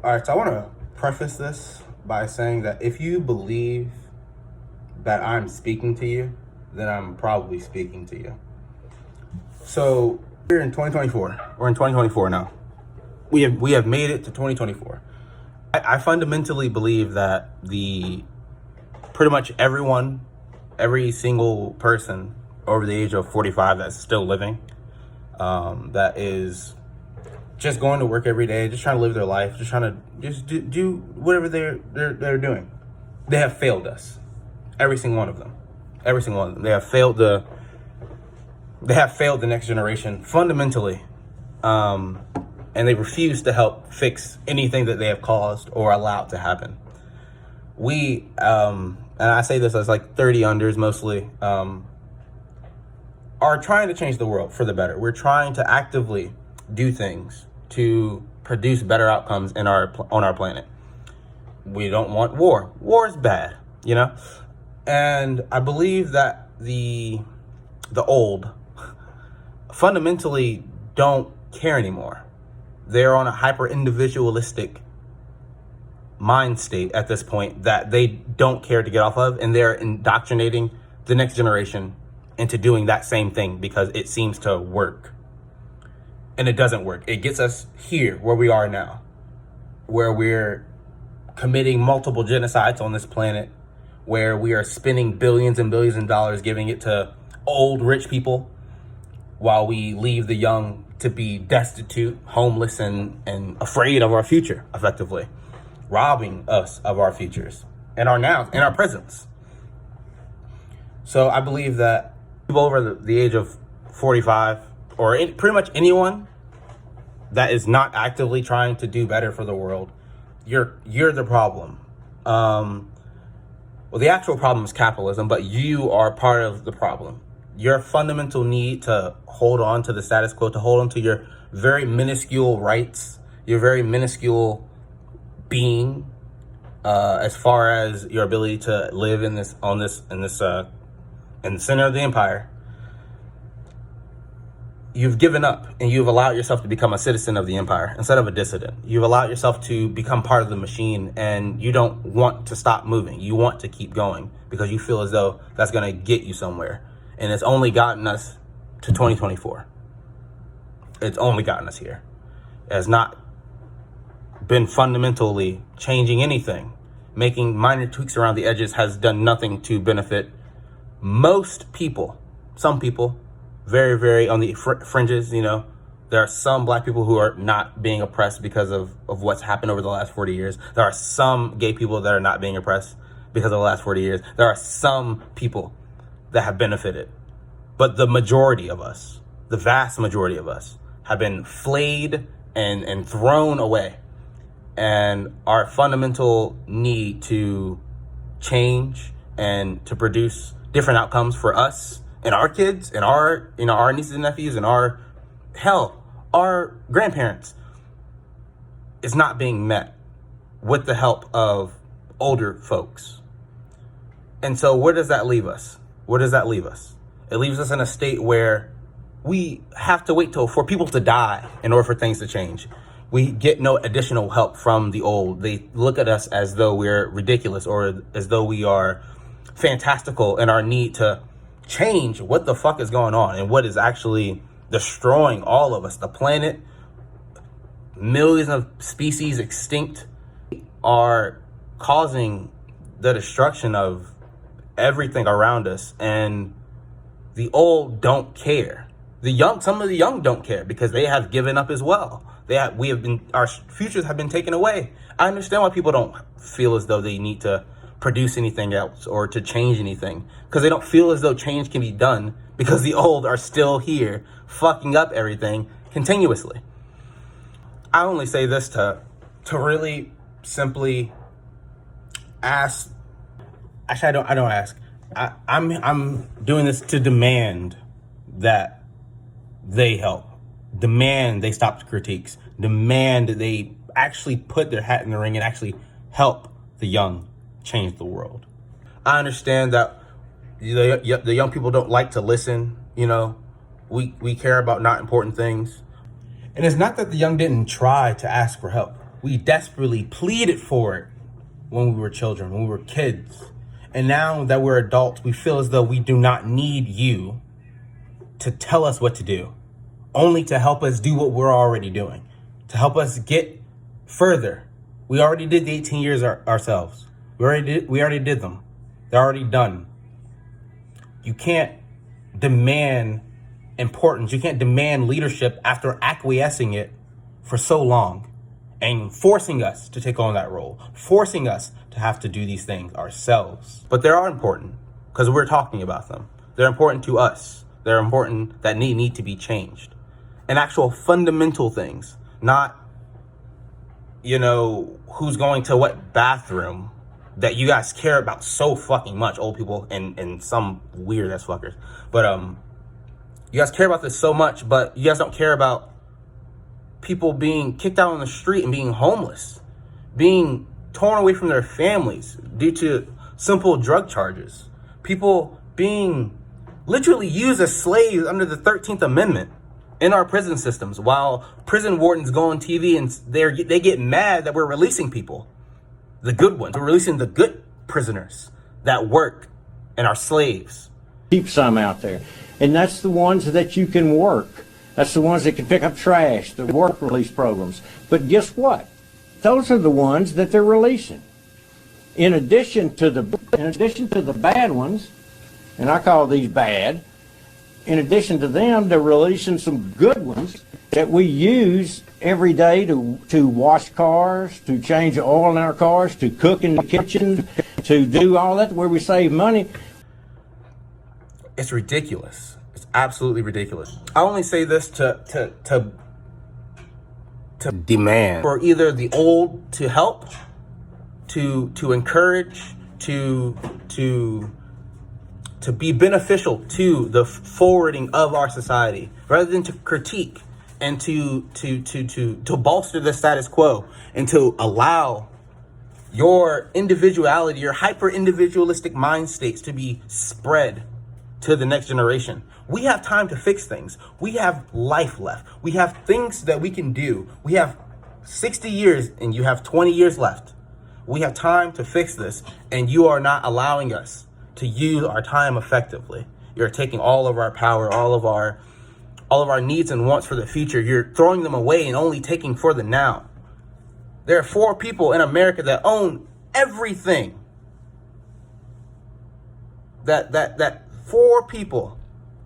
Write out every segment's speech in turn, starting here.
All right, so I want to preface this by saying that if you believe that I'm speaking to you, then I'm probably speaking to you. So we're in 2024. We're in 2024 now. We have made it to 2024. I fundamentally believe that pretty much everyone, every single person over the age of 45 that's still living, that is just going to work every day, just trying to live their life, just trying to do whatever they're doing. They have failed us. Every single one of them. Every single one of them. They have failed the next generation fundamentally. And they refuse to help fix anything that they have caused or allowed to happen. We, and I say this as like 30 unders mostly, are trying to change the world for the better. We're trying to actively do things to produce better outcomes on our planet. We don't want war. War is bad, you know? And I believe that the old fundamentally don't care anymore. They're on a hyper-individualistic mind state at this point that they don't care to get off of, and they're indoctrinating the next generation into doing that same thing because it seems to work. And it doesn't work. It gets us here where we are now, where we're committing multiple genocides on this planet, where we are spending billions and billions of dollars giving it to old rich people while we leave the young to be destitute, homeless, and afraid of our future, effectively, robbing us of our futures and our nows and our presents. So I believe that people over the age of 45, or pretty much anyone that is not actively trying to do better for the world, you're the problem. Well, the actual problem is capitalism, but you are part of the problem. Your fundamental need to hold on to the status quo, to hold on to your very minuscule rights, your very minuscule being, as far as your ability to live in the center of the empire. You've given up and you've allowed yourself to become a citizen of the empire instead of a dissident. You've allowed yourself to become part of the machine, and you don't want to stop moving. You want to keep going because you feel as though that's going to get you somewhere. And it's only gotten us to 2024. It's only gotten us here. It has not been fundamentally changing anything. Making minor tweaks around the edges has done nothing to benefit most people. Some people, very, very on the fringes, you know. There are some black people who are not being oppressed because of what's happened over the last 40 years. There are some gay people that are not being oppressed because of the last 40 years. There are some people that have benefited. But the majority of us, the vast majority of us, have been flayed and thrown away. And our fundamental need to change and to produce different outcomes for us and our kids and our nieces and nephews and our grandparents is not being met with the help of older folks. And so where does that leave us? Where does that leave us? It leaves us in a state where we have to wait for people to die in order for things to change. We get no additional help from the old. They look at us as though we're ridiculous or as though we are fantastical in our need to change what the fuck is going on and what is actually destroying all of us. The planet, millions of species extinct, are causing the destruction of everything around us, and the old don't care. Some of the young don't care because they have given up as well. Our futures have been taken away. I understand why people don't feel as though they need to produce anything else or to change anything, because they don't feel as though change can be done because the old are still here fucking up everything continuously. I only say this to really simply ask. Actually, I don't ask. I'm doing this to demand that they help. Demand they stop the critiques. Demand that they actually put their hat in the ring and actually help the young change the world. I understand that the young people don't like to listen. You know, we care about not important things. And it's not that the young didn't try to ask for help. We desperately pleaded for it when we were children, when we were kids. And now that we're adults, we feel as though we do not need you to tell us what to do, only to help us do what we're already doing, to help us get further. We already did the 18 years ourselves. We already did them. They're already done. You can't demand importance. You can't demand leadership after acquiescing it for so long and forcing us to take on that role, forcing us to have to do these things ourselves. But they are important because we're talking about them. They're important to us. They're important that need to be changed. And actual fundamental things, not, who's going to what bathroom that you guys care about so fucking much, old people and some weird ass fuckers. But you guys care about this so much, but you guys don't care about people being kicked out on the street and being homeless, being torn away from their families due to simple drug charges, people being literally used as slaves under the 13th Amendment in our prison systems, while prison wardens go on TV and they get mad that we're releasing people, the good ones. We're releasing the good prisoners that work and are slaves. Keep some out there. And that's the ones that you can work. That's the ones that can pick up trash, the work release programs. But guess what? Those are the ones that they're releasing. In addition to the bad ones, and I call these bad, in addition to them, they're releasing some good ones that we use every day to wash cars, to change the oil in our cars, to cook in the kitchen, to do all that where we save money. It's ridiculous. It's absolutely ridiculous. I only say this to demand for either the old to help, to encourage, to be beneficial to the forwarding of our society, rather than to critique and to bolster the status quo and to allow your individuality, your hyper individualistic mind states to be spread to the next generation. We have time to fix things. We have life left. We have things that we can do. We have 60 years and you have 20 years left. We have time to fix this, and you are not allowing us to use our time effectively. You're taking all of our power, all of our needs and wants for the future. You're throwing them away and only taking for the now. There are 4 people in America that own everything. That 4 people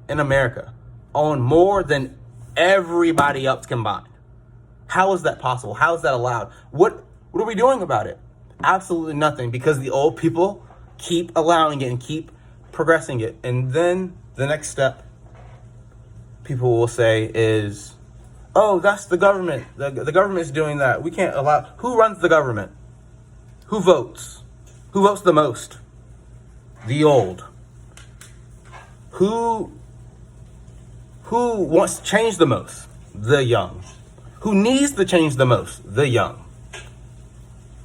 in America own more than everybody else combined. How is that possible? How is that allowed? What are we doing about it? Absolutely nothing, because the old people keep allowing it and keep progressing it. And then the next step people will say is, oh, that's the government. The government is doing that. We can't allow. Who runs the government? Who votes? Who votes the most? The old. Who wants to change the most? The young. Who needs to change the most? The young.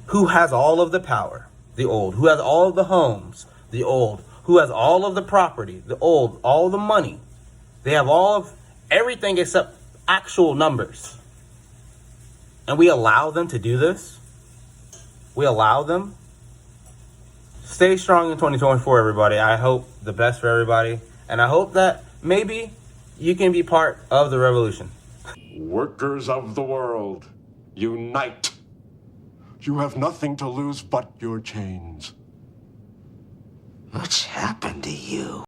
Who has all of the power? The old. Who has all of the homes? The old. Who has all of the property? The old. All of the money. They have all of everything except actual numbers. And we allow them to do this? We allow them? Stay strong in 2024, everybody. I hope the best for everybody. And I hope that maybe you can be part of the revolution. Workers of the world, unite. You have nothing to lose but your chains. What's happened to you?